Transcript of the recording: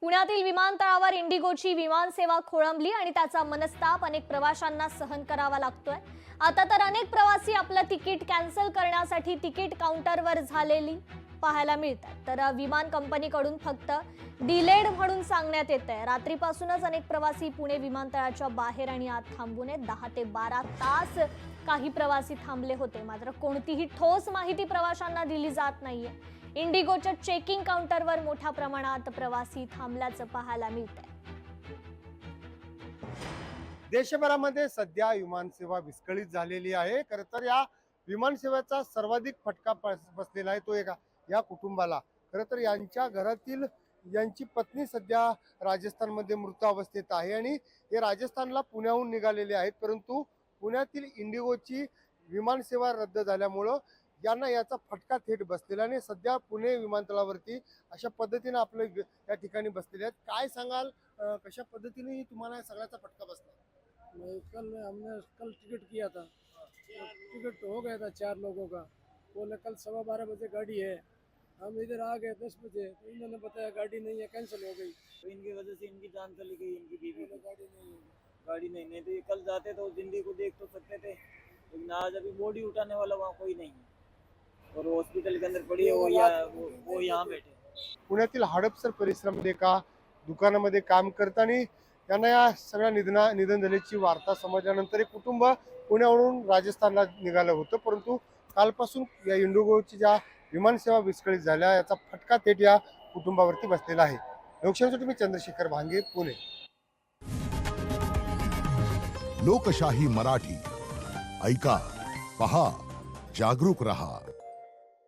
पुण्यातील विमानतळावर इंडिगोची विमानसेवा खोळंबली आणि त्याचा मनस्ताप अनेक प्रवाशांना सहन करावा लागतोय। आता तर अनेक प्रवासी आपलं तिकीट कॅन्सल करण्यासाठी तिकीट काउंटरवर झालेली पाहायला मिळतात, तर विमान कंपनीकडून फक्त डिलेड म्हणून सांगण्यात येतंय। रात्रीपासूनच अनेक प्रवासी पुणे विमानतळाच्या बाहेर आणि आत थांबून 10 ते 12 तास काही प्रवासी थांबले होते, मात्र कोणतीही ठोस माहिती प्रवाशांना दिली जात नाहीये। इंडिगोच्या चेकिंग काउंटरवर मोठ्या प्रमाणात प्रवासी थांबल्याचं पाहायला मिळतंय। देशभरामध्ये सध्या विमानसेवा विस्कळीत झालेली आहे। खरं तर या विमानसेवेचा सर्वाधिक फटका बसलेला आहे तो या कुटुंबाला। खरं तर यांच्या घरातील यांची पत्नी सध्या राजस्थानमध्ये मृत अवस्थेत आहे आणि हे राजस्थानला पुण्याहून निघालेले आहेत, परंतु पुण्यातील इंडिगोची विमानसेवा रद्द झाल्यामुळं यांना याचा फटका थेट बसलेला आणि सध्या पुणे विमानतळावरती अशा पद्धतीने आपले या ठिकाणी बसलेले आहेत। काय सांगाल, कशा पद्धतीने तुम्हाला या सगळ्याचा फटका बसला? हमने कल टिकट किया था, टिकट हो गया था 4 लोगों का। बोले कल 12:15 बजे गाड़ी है। हम इधर आ गए 10 बजे, तो इन्होंने बताया गाड़ी नहीं है, कैंसिल हो गई। तो इनकी वजह से इनकी जान चली गई, इनकी बीवी की। गाड़ी नहीं है। तो ये कल जाते तो जिंदगी को देख तो सकते थे, लेकिन आज अभी बॉडी उठाने वाला वहाँ कोई नहीं है और हॉस्पिटल के अंदर पड़ी है, वो यहाँ बैठे। पुण्यातील हडपसर परिसरामध्ये एका दुकानामध्ये काम करताना त्यांना या सगळ्या निधन झाल्याची वार्ता समजल्यानंतर एक कुटुंब पुण्यावरून राजस्थानला निघालं होतं, परंतु कालपासून या इंडिगोची ज्या विमानसेवा विस्कळीत झाल्या याचा फटका थेट या कुटुंबावरती बसलेला आहे। लोकशाहीसाठी मी चंद्रशेखर भांगे, पुणे। लोकशाही मराठी ऐका, पहा, जागरूक रहा।